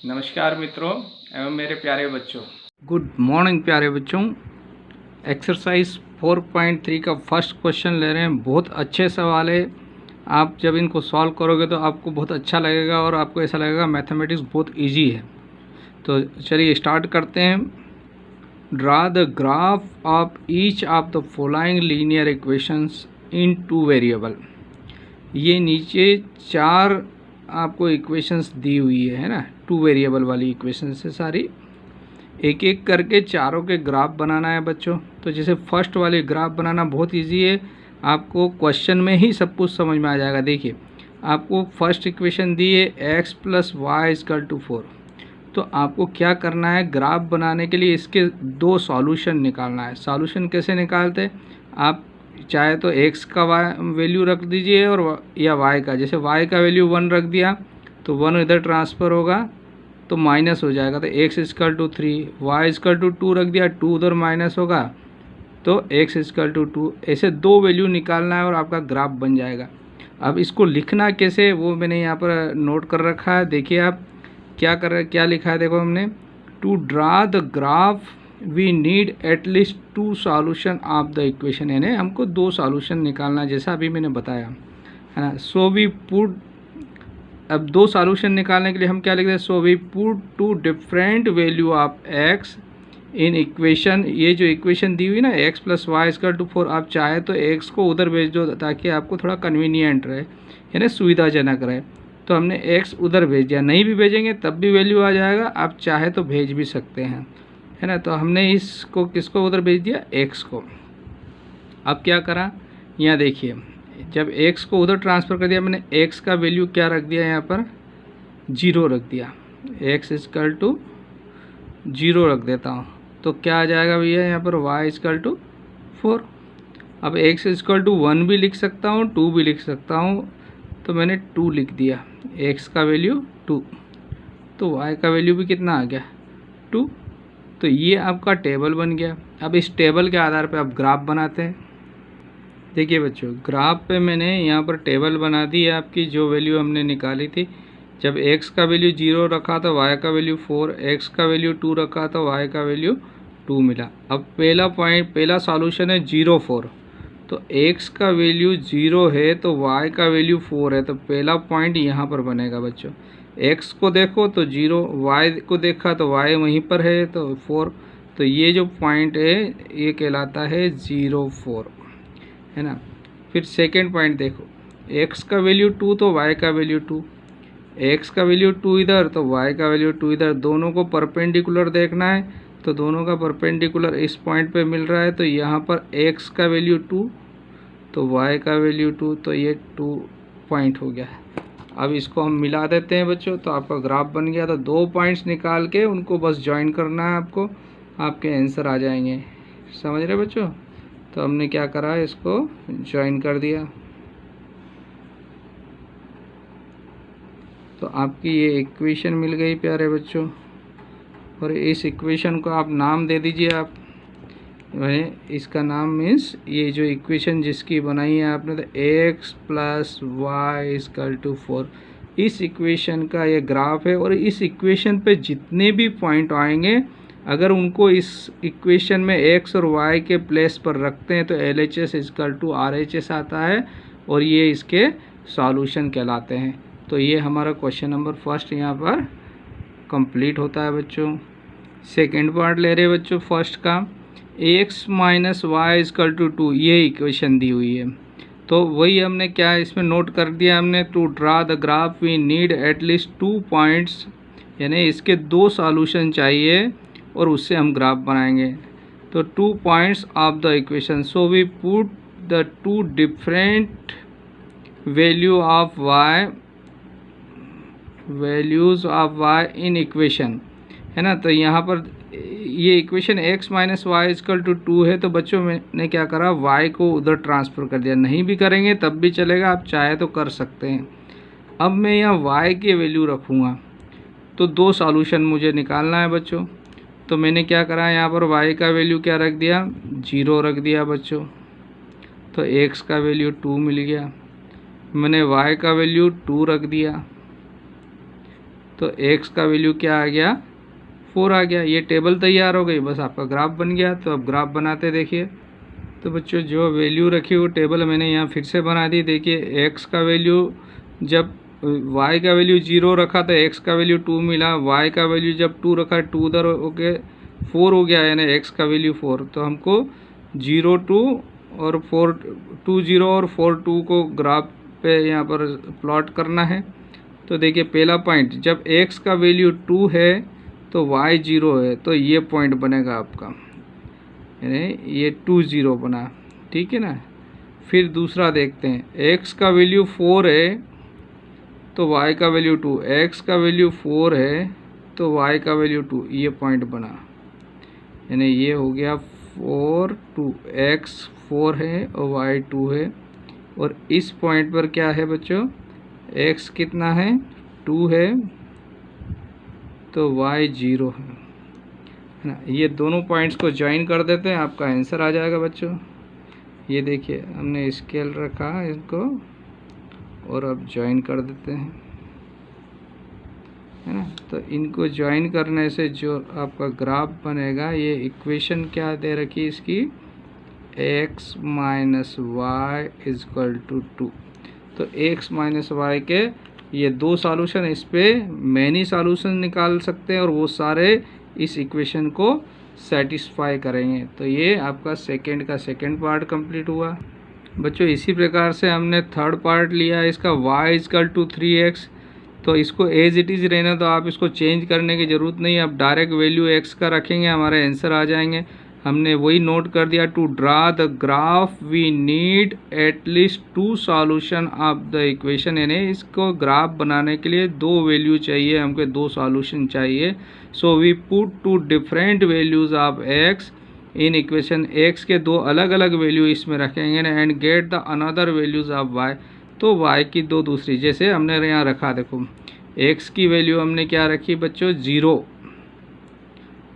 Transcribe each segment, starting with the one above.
नमस्कार मित्रों एवं मेरे प्यारे बच्चों, गुड मॉर्निंग प्यारे बच्चों। एक्सरसाइज 4.3 का फर्स्ट क्वेश्चन ले रहे हैं। बहुत अच्छे सवाल है। आप जब इनको सॉल्व करोगे तो आपको बहुत अच्छा लगेगा और आपको ऐसा लगेगा मैथमेटिक्स बहुत इजी है। तो चलिए स्टार्ट करते हैं। Draw the graph of each of the following linear equations in two variable. ये नीचे चार आपको इक्वेशंस दी हुई है ना, टू वेरिएबल वाली इक्वेशंस है सारी। एक एक करके चारों के ग्राफ बनाना है बच्चों। तो जैसे फर्स्ट वाले ग्राफ बनाना बहुत इजी है, आपको क्वेश्चन में ही सब कुछ समझ में आ जाएगा। देखिए आपको फर्स्ट इक्वेशन दी है x + y = 4। तो आपको क्या करना है, ग्राफ बनाने के लिए इसके दो सॉल्यूशन निकालना है। सॉल्यूशन कैसे निकालते हैं, आप चाहे तो x का वैल्यू रख दीजिए और या y का। जैसे y का वैल्यू 1 रख दिया तो 1 इधर ट्रांसफ़र होगा तो माइनस हो जाएगा, तो x = 3, y = 2 रख दिया, 2 उधर माइनस होगा तो x = 2। ऐसे दो वैल्यू निकालना है और आपका ग्राफ बन जाएगा। अब इसको लिखना कैसे वो मैंने यहाँ पर नोट कर रखा है। देखिए आप क्या लिखा है, देखो हमने to draw the graph we need at least 2 solution of the equation, यानी हमको 2 सॉल्यूशन निकालना, जैसा अभी मैंने बताया है ना। सो वी पुट, अब 2 सॉल्यूशन निकालने के लिए हम क्या लिखते हैं, so we put 2 different value of x in equation. ये जो इक्वेशन दी हुई ना x + y = 4, आप चाहे तो x को उधर भेज दो ताकि आपको थोड़ा कन्वीनियंट रहे, यानी सुविधाजनक रहे। तो हमने x उधर भेज दिया, नहीं भी भेजेंगे तब भी वैल्यू आ जाएगा, आप चाहे तो भेज भी सकते हैं, है ना। तो हमने इसको किसको उधर भेज दिया, x को। अब क्या करा, यहाँ देखिए जब x को उधर ट्रांसफ़र कर दिया मैंने, x का वैल्यू क्या रख दिया, यहाँ पर 0 रख दिया, x = 0 रख देता हूँ तो क्या आ जाएगा भैया, यहाँ पर y = 4। अब x = 1 भी लिख सकता हूँ, 2 भी लिख सकता हूँ, तो मैंने 2 लिख दिया, x का वैल्यू 2, तो y का वैल्यू भी कितना आ गया, 2। तो ये आपका टेबल बन गया। अब इस टेबल के आधार पे आप ग्राफ बनाते हैं। देखिए बच्चों, ग्राफ पे मैंने यहाँ पर टेबल बना दी है आपकी, जो वैल्यू हमने निकाली थी। जब x का वैल्यू 0 रखा तो y का वैल्यू 4, x का वैल्यू 2 रखा तो y का वैल्यू 2 मिला। अब पहला सॉल्यूशन है 0, 4, तो x का वैल्यू 0 है तो y का वैल्यू 4 है, तो पहला पॉइंट यहाँ पर बनेगा बच्चों। x को देखो तो 0, y को देखा तो y वहीं पर है तो 4, तो ये जो पॉइंट है ये कहलाता है 0, 4, है ना। फिर सेकेंड पॉइंट देखो, x का वैल्यू 2 तो y का वैल्यू 2, x का वैल्यू 2 इधर तो y का वैल्यू 2 इधर, दोनों को परपेंडिकुलर देखना है तो दोनों का परपेंडिकुलर इस पॉइंट पे मिल रहा है, तो यहाँ पर x का वैल्यू 2 तो y का वैल्यू 2, तो ये 2 पॉइंट हो गया। अब इसको हम मिला देते हैं बच्चों, तो आपका ग्राफ बन गया। तो 2 पॉइंट्स निकाल के उनको बस ज्वाइन करना है आपको, आपके आंसर आ जाएंगे। समझ रहे बच्चों। तो हमने क्या करा, इसको ज्वाइन कर दिया, तो आपकी ये इक्वेशन मिल गई प्यारे बच्चों। और इस इक्वेशन को आप नाम दे दीजिए, आप इसका नाम मीन्स ये जो इक्वेशन जिसकी बनाई है आपने, तो x + y = 4, इस इक्वेशन का ये ग्राफ है। और इस इक्वेशन पे जितने भी पॉइंट आएंगे, अगर उनको इस इक्वेशन में x और y के प्लेस पर रखते हैं तो LHS = RHS आता है और ये इसके सॉल्यूशन कहलाते हैं। तो ये हमारा क्वेश्चन नंबर फर्स्ट यहाँ पर कंप्लीट होता है बच्चों। सेकेंड पार्ट ले रहे बच्चों फर्स्ट का, x - y = 2, ये इक्वेशन दी हुई है। तो वही हमने क्या इसमें नोट कर दिया हमने, to draw the graph we need at least 2 points, यानी इसके 2 सॉल्यूशन चाहिए और उससे हम ग्राफ बनाएंगे। तो 2 points of the equation, so we put the 2 different values of y in equation, है ना। तो यहाँ पर ये इक्वेशन x - y = 2 है, तो बच्चों मैंने क्या करा, y को उधर ट्रांसफ़र कर दिया। नहीं भी करेंगे तब भी चलेगा, आप चाहे तो कर सकते हैं। अब मैं यहाँ y की वैल्यू रखूँगा, तो 2 सॉल्यूशन मुझे निकालना है बच्चों। तो मैंने क्या करा, यहाँ पर y का वैल्यू क्या रख दिया, 0 रख दिया बच्चों, तो x का वैल्यू 2 मिल गया। मैंने y का वैल्यू 2 रख दिया तो x का वैल्यू क्या आ गया, 4 आ गया। ये टेबल तैयार हो गई, बस आपका ग्राफ बन गया। तो अब ग्राफ बनाते देखिए। तो बच्चों जो वैल्यू रखी वो टेबल मैंने यहाँ फिर से बना दी। देखिए x का वैल्यू जब y का वैल्यू 0 रखा तो x का वैल्यू 2 मिला, y का वैल्यू जब 2 रखा 2 उधर ओके 4 हो गया, यानी x का वैल्यू 4। तो हमको 0 2 और 4 2 0 और 4 2 को ग्राफ पे यहाँ पर प्लॉट करना है। तो देखिए पहला पॉइंट, जब x का वैल्यू 2 है तो y 0 है, तो ये पॉइंट बनेगा आपका, यानी ये 2 0 बना, ठीक है ना। फिर दूसरा देखते हैं, x का वैल्यू 4 है तो y का वैल्यू 2, x का वैल्यू 4 है तो y का वैल्यू 2, ये पॉइंट बना, यानी ये हो गया 4 2, x 4 है और y 2 है। और इस पॉइंट पर क्या है बच्चों, x कितना है 2 है तो y 0 है ना। ये दोनों पॉइंट्स को ज्वाइन कर देते हैं, आपका आंसर आ जाएगा बच्चों। ये देखिए हमने स्केल रखा इसको और अब ज्वाइन कर देते हैं, है ना। तो इनको ज्वाइन करने से जो आपका ग्राफ बनेगा, ये इक्वेशन क्या दे रखी है इसकी, x minus Y is equal to 2। तो x माइनस वाई के ये दो सॉल्यूशन, इस पे मैनी सॉल्यूशन निकाल सकते हैं और वो सारे इस इक्वेशन को सेटिस्फाई करेंगे। तो ये आपका सेकंड का सेकंड पार्ट कंप्लीट हुआ बच्चों। इसी प्रकार से हमने थर्ड पार्ट लिया इसका y इजकल टू 3x। तो इसको एज इट इज़ रहना, तो आप इसको चेंज करने की ज़रूरत नहीं, आप डायरेक्ट वैल्यू x का रखेंगे, हमारे आंसर आ जाएंगे। हमने वही नोट कर दिया, to draw the graph we need at least 2 solution of the equation, यानी इसको ग्राफ बनाने के लिए 2 वैल्यू चाहिए, हमको 2 सॉल्यूशन चाहिए। So we put 2 different values of x in equation, x के 2 अलग अलग वैल्यू इसमें रखेंगे and get the another values of y। तो y की 2 दूसरी, जैसे हमने यहाँ रखा, देखो x की वैल्यू हमने क्या रखी बच्चों 0,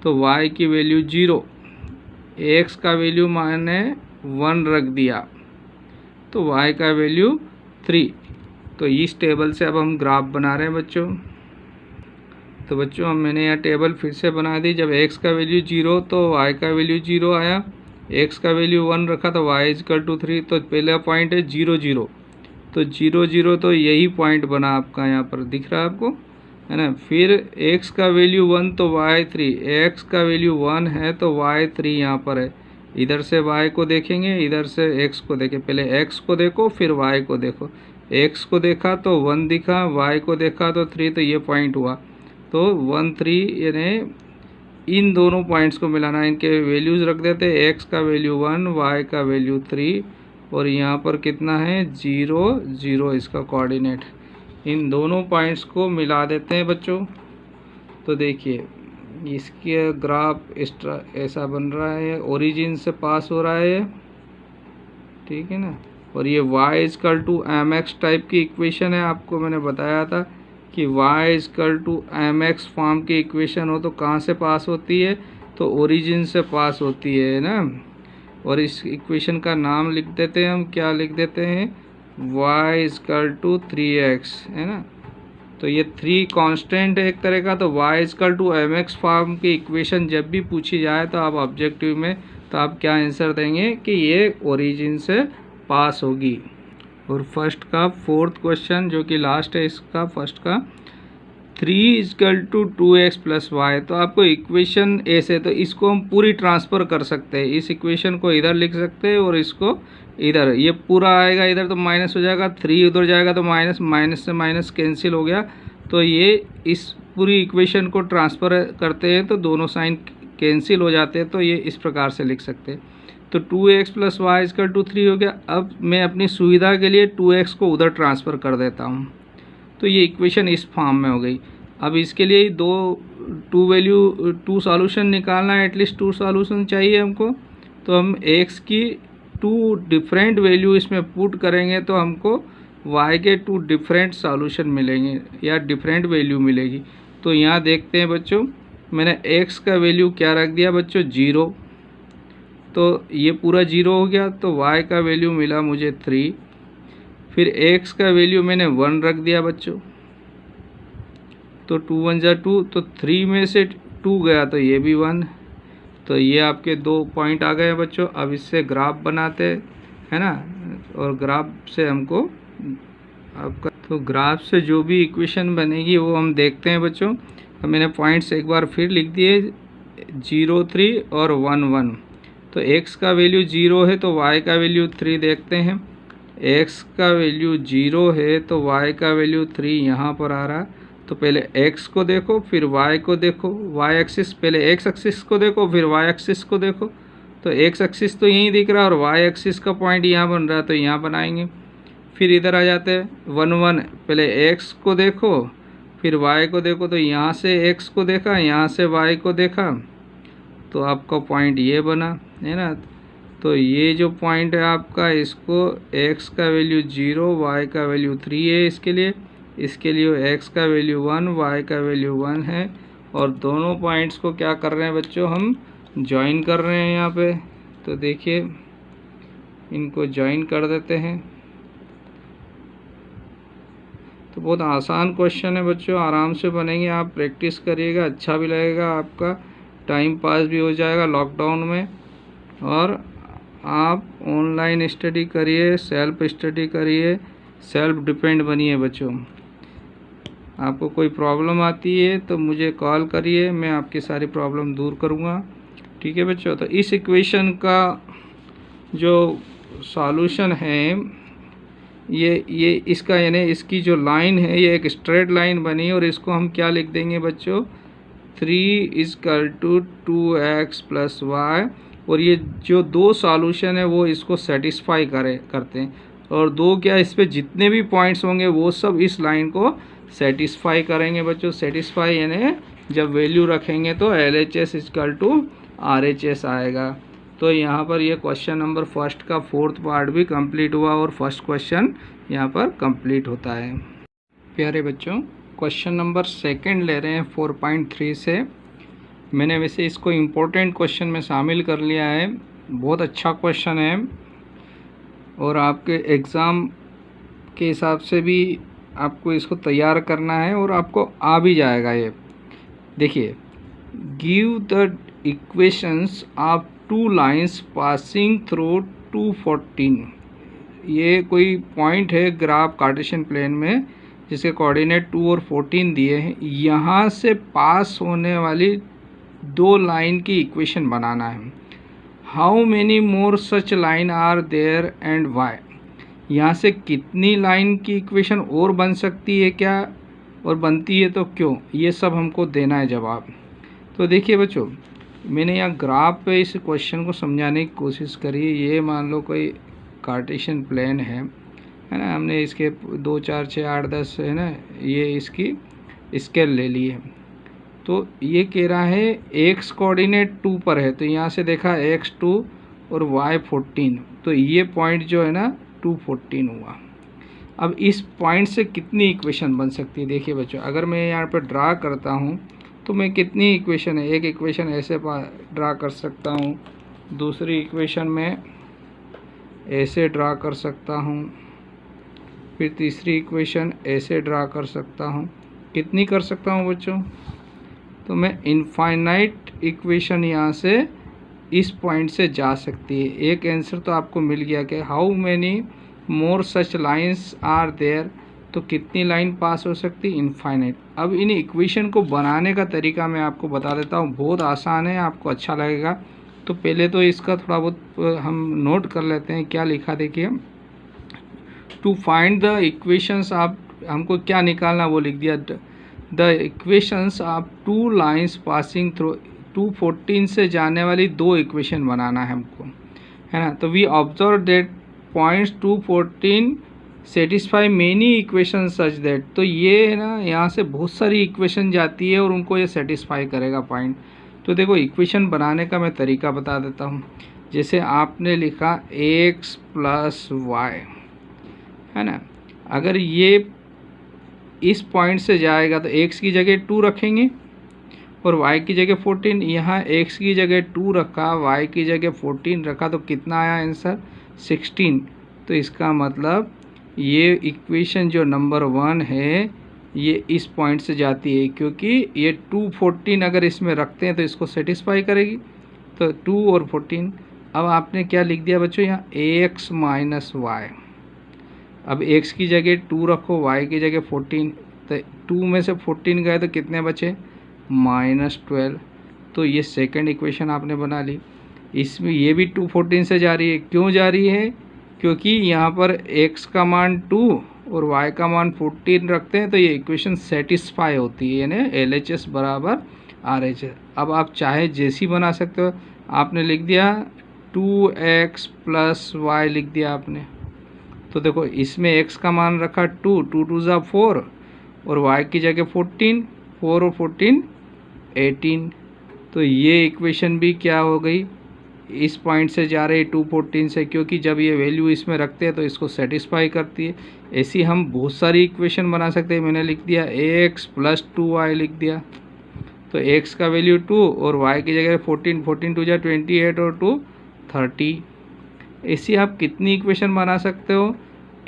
तो y की वैल्यू 0, x का वैल्यू मैंने 1 रख दिया तो y का वैल्यू 3। तो इस टेबल से अब हम ग्राफ बना रहे हैं बच्चों। तो बच्चों हम मैंने यहाँ टेबल फिर से बना दी, जब x का वैल्यू 0 तो y का वैल्यू 0 आया, x का वैल्यू 1 रखा तो y इजकल टू 3। तो पहला पॉइंट है 0 0, तो 0 0 तो यही पॉइंट बना आपका, यहाँ पर दिख रहा है आपको, है ना। फिर x का वैल्यू 1 तो y 3, x का वैल्यू 1 है तो y 3 यहाँ पर है। इधर से y को देखेंगे, इधर से x को देखें, पहले x को देखो फिर y को देखो, x को देखा तो 1 दिखा, y को देखा तो 3, तो ये पॉइंट हुआ। तो 1 3, यानी इन दोनों पॉइंट्स को मिलाना, इनके वैल्यूज़ रख देते, x का वैल्यू 1, y का वैल्यू 3 और यहाँ पर कितना है 0 0 इसका कोऑर्डिनेट। इन दोनों पॉइंट्स को मिला देते हैं बच्चों। तो देखिए इसके ग्राफ ऐसा बन रहा है, ओरिजिन से पास हो रहा है, ठीक है ना। और ये y equal to mx type की इक्वेशन है, आपको मैंने बताया था कि y equal to mx form की इक्वेशन हो तो कहाँ से पास होती है, तो ओरिजिन से पास होती है ना। और इस इक्वेशन का नाम लिख देते हैं हम, क्या लिख देते हैं, y इजकल टू 3x, है ना। तो ये 3 कांस्टेंट है एक तरह का। तो y equal to mx form की इक्वेशन जब भी पूछी जाए तो आप ऑब्जेक्टिव में, तो आप क्या आंसर देंगे कि ये ओरिजिन से पास होगी। और फर्स्ट का 4th क्वेश्चन जो कि लास्ट है इसका, फर्स्ट का 3 is equal to 2x plus Y. तो आपको इक्वेशन ऐसे, तो इसको हम पूरी ट्रांसफ़र कर सकते हैं, इस इक्वेशन को इधर लिख सकते हैं और इसको इधर, ये पूरा आएगा इधर तो माइनस हो जाएगा, 3 उधर जाएगा तो माइनस, माइनस से माइनस कैंसिल हो गया। तो ये इस पूरी इक्वेशन को ट्रांसफ़र करते हैं तो दोनों साइन कैंसिल हो जाते हैं, तो ये इस प्रकार से लिख सकते हैं। तो 2x plus y equal to 3 हो गया। अब मैं अपनी सुविधा के लिए 2x को उधर ट्रांसफ़र कर देता हूँ, तो ये इक्वेशन इस फॉर्म में हो गई। अब इसके लिए 2 सॉल्यूशन निकालना है, एटलीस्ट 2 सॉल्यूशन चाहिए हमको। तो हम x की 2 डिफरेंट वैल्यू इसमें पुट करेंगे तो हमको y के 2 डिफरेंट सॉल्यूशन मिलेंगे या डिफरेंट वैल्यू मिलेगी। तो यहाँ देखते हैं बच्चों, मैंने x का वैल्यू क्या रख दिया बच्चों 0, तो ये पूरा 0 हो गया। तो y का वैल्यू मिला मुझे 3, फिर x का वैल्यू मैंने 1 रख दिया बच्चों, तो 2 1 जा 2, तो 3 में से 2 गया तो ये भी 1। तो ये आपके 2 पॉइंट आ गए हैं बच्चों। अब इससे ग्राफ बनाते हैं ना, और ग्राफ से हमको आपका, तो ग्राफ से जो भी इक्वेशन बनेगी वो हम देखते हैं बच्चों। अब मैंने पॉइंट्स एक बार फिर लिख दिए, 0 3 और 1 1। तो x का वैल्यू 0 है तो y का वैल्यू 3 देखते हैं। x का वैल्यू 0 है तो y का वैल्यू 3 यहाँ पर आ रहा। तो पहले x को देखो फिर y को देखो, y एक्सिस, पहले x एक्सिस को देखो फिर y एक्सिस को देखो। तो x एक्सिस तो यहीं दिख रहा है और y एक्सिस का पॉइंट यहाँ बन रहा है, तो यहाँ बनाएंगे। फिर इधर आ जाते हैं 1 1, पहले x को देखो फिर y को देखो। तो यहाँ से x को देखा, यहाँ से y को देखा, तो आपका पॉइंट ये बना है ना। तो ये जो पॉइंट है आपका, इसको x का वैल्यू 0, y का वैल्यू 3 है इसके लिए x का वैल्यू 1, y का वैल्यू 1 है। और दोनों पॉइंट्स को क्या कर रहे हैं बच्चों, हम ज्वाइन कर रहे हैं यहाँ पे। तो देखिए इनको ज्वाइन कर देते हैं। तो बहुत आसान क्वेश्चन है बच्चों, आराम से बनेंगे, आप प्रैक्टिस करिएगा, अच्छा भी लगेगा, आपका टाइम पास भी हो जाएगा लॉकडाउन में। और आप ऑनलाइन स्टडी करिए, सेल्फ स्टडी करिए, सेल्फ डिपेंड बनिए बच्चों। आपको कोई प्रॉब्लम आती है तो मुझे कॉल करिए, मैं आपकी सारी प्रॉब्लम दूर करूँगा। ठीक है बच्चों। तो इस इक्वेशन का जो सॉल्यूशन है, ये इसका यानी इसकी जो लाइन है ये एक स्ट्रेट लाइन बनी, और इसको हम क्या लिख देंगे बच्चों, 3 = 2x + y। और ये जो दो सॉल्यूशन है वो इसको सेटिस्फाई करते हैं, और दो क्या, इस पे जितने भी पॉइंट्स होंगे वो सब इस लाइन को सेटिस्फाई करेंगे बच्चों। सेटिस्फाई यानी जब वैल्यू रखेंगे तो LHS = RHS आएगा। तो यहाँ पर ये क्वेश्चन नंबर फर्स्ट का 4th पार्ट भी कंप्लीट हुआ, और फर्स्ट क्वेश्चन यहाँ पर कंप्लीट होता है। प्यारे बच्चों, क्वेश्चन नंबर 2 ले रहे हैं 4.3 से। मैंने वैसे इसको इम्पोर्टेंट क्वेश्चन में शामिल कर लिया है, बहुत अच्छा क्वेश्चन है, और आपके एग्ज़ाम के हिसाब से भी आपको इसको तैयार करना है, और आपको आ भी जाएगा ये। देखिए, give the equations of 2 lines passing through 214। ये कोई पॉइंट है ग्राफ कार्टेशियन प्लेन में जिसके कोऑर्डिनेट 2 और 14 दिए हैं। यहाँ से पास होने वाली 2 लाइन की इक्वेशन बनाना है। How many more such line are there and why. यहाँ से कितनी लाइन की इक्वेशन और बन सकती है क्या, और बनती है तो क्यों, ये सब हमको देना है जवाब। तो देखिए बच्चों, मैंने यहाँ ग्राफ पे इस क्वेश्चन को समझाने की कोशिश करी। ये मान लो कोई कार्टेशियन प्लेन है ना, हमने इसके 2 4 6 8 10 है ना, ये इसकी स्केल ले ली है। तो ये कह रहा है x कोऑर्डिनेट 2 पर है, तो यहाँ से देखा x 2 और y 14, तो ये पॉइंट जो है ना 2 14 हुआ। अब इस पॉइंट से कितनी इक्वेशन बन सकती है, देखिए बच्चों, अगर मैं यहाँ पर ड्रा करता हूँ तो मैं कितनी इक्वेशन है, एक इक्वेशन ऐसे ड्रा कर सकता हूँ, दूसरी इक्वेशन में ऐसे ड्रा कर सकता हूँ, फिर तीसरी इक्वेशन ऐसे ड्रा कर सकता हूँ। कितनी कर सकता हूँ बच्चों, तो मैं इनफाइनाइट इक्वेशन यहाँ से इस पॉइंट से जा सकती है। एक आंसर तो आपको मिल गया कि how many more such lines are there, तो कितनी लाइन पास हो सकती, इनफाइनाइट। अब इन इक्वेशन को बनाने का तरीका मैं आपको बता देता हूँ, बहुत आसान है, आपको अच्छा लगेगा। तो पहले तो इसका थोड़ा बहुत हम नोट कर लेते हैं क्या लिखा। देखिए, टू फाइंड द इक्वेशंस, आप हमको क्या निकालना वो लिख दिया, the equations of 2 lines passing through 214 से जाने वाली 2 इक्वेशन बनाना है हमको, है ना। तो we observe that points 214 satisfy many equation such that, तो ये है ना, यहाँ से बहुत सारी इक्वेशन जाती है और उनको ये सेटिस्फाई करेगा पॉइंट। तो देखो, इक्वेशन बनाने का मैं तरीका बता देता हूँ। जैसे आपने लिखा x + y, है ना, अगर ये इस पॉइंट से जाएगा तो x की जगह 2 रखेंगे और y की जगह 14। यहाँ x की जगह 2 रखा, y की जगह 14 रखा, तो कितना आया आंसर, 16। तो इसका मतलब ये इक्वेशन जो नंबर 1 है ये इस पॉइंट से जाती है, क्योंकि ये 214 अगर इसमें रखते हैं तो इसको सेटिस्फाई करेगी। तो 2 और 14, अब आपने क्या लिख दिया बच्चों यहाँ x माइनस वाई। अब x की जगह 2 रखो, y की जगह 14, तो 2 में से 14 गए तो कितने बचे -12। तो ये सेकंड इक्वेशन आपने बना ली। इसमें ये भी 214 से जा रही है, क्यों जा रही है, क्योंकि यहाँ पर x का मान 2 और y का मान 14 रखते हैं तो ये इक्वेशन सेटिस्फाई होती है, यानी LHS बराबर RHS। अब आप चाहे जैसी बना सकते हो, आपने लिख दिया 2x प्लस वाई लिख दिया आपने। तो देखो इसमें x का मान रखा 2, 2 2 ज़ा 4 और y की जगह 14, 4 और 14 18। तो ये इक्वेशन भी क्या हो गई, इस पॉइंट से जा रही है 214 से, क्योंकि जब ये वैल्यू इसमें रखते हैं तो इसको सेटिस्फाई करती है। ऐसी हम बहुत सारी इक्वेशन बना सकते हैं। मैंने लिख दिया ax प्लस 2y लिख दिया, तो x का वैल्यू 2 और y की जगह 14, 14 2 जा 28 और 2 30। ऐसी आप कितनी इक्वेशन बना सकते हो,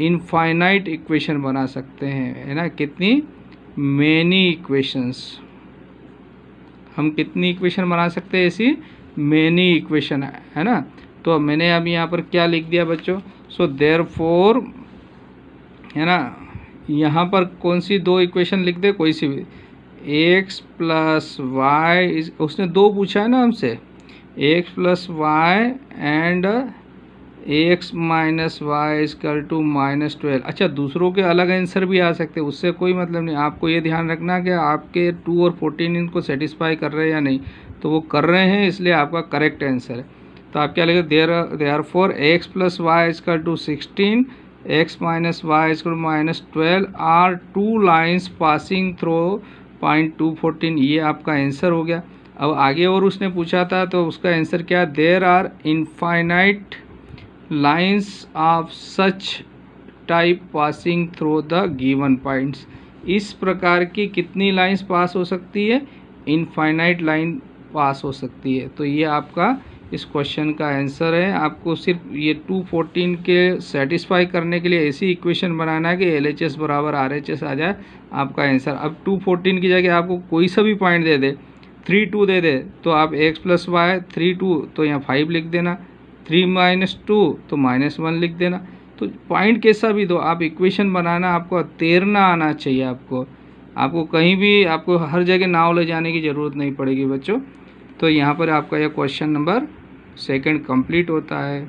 इनफाइनाइट इक्वेशन बना सकते हैं, है ना। कितनी, मैनी इक्वेशंस। हम कितनी इक्वेशन बना सकते हैं, ऐसी मैनी इक्वेशन, है ना। तो मैंने अब यहाँ पर क्या लिख दिया बच्चों, सो देयरफॉर, है ना, यहाँ पर कौन सी दो इक्वेशन लिख दे, कोई सी भी, x प्लस वाई, उसने दो पूछा है ना हमसे, x plus y and ax minus y equal to -12। अच्छा, दूसरों के अलग आंसर भी आ सकते हैं, उससे कोई मतलब नहीं। आपको ये ध्यान रखना कि आपके 2 और 14 इनको सेटिस्फाई कर रहे हैं या नहीं, तो वो कर रहे हैं, इसलिए आपका करेक्ट आंसर है। तो आप क्या लिखे, therefore x plus y equal to 16, x minus y equal to -12 are 2 lines passing through point 214। ये आपका आंसर हो गया। अब आगे और उसने पूछा था, तो उसका आंसर क्या, there are infinite lines of such type passing through the given points. इस प्रकार की कितनी लाइन्स पास हो सकती है, इनफाइनाइट लाइन पास हो सकती है। तो ये आपका इस क्वेश्चन का आंसर है। आपको सिर्फ ये 214 के सेटिस्फाई करने के लिए ऐसी इक्वेशन बनाना है कि LHS बराबर RHS आ जाए, आपका आंसर। अब 214 की जगह आपको कोई सा भी पॉइंट दे दे, 3 2 दे दे, तो आप x प्लस वाई 3 2, तो यहाँ 5 लिख देना, 3 माइनस 2 तो -1 लिख देना। तो पॉइंट कैसा भी दो, आप इक्वेशन बनाना, आपको तैरना आना चाहिए। आपको कहीं भी, आपको हर जगह नाव ले जाने की ज़रूरत नहीं पड़ेगी बच्चों। तो यहाँ पर आपका यह क्वेश्चन नंबर 2 कंप्लीट होता है।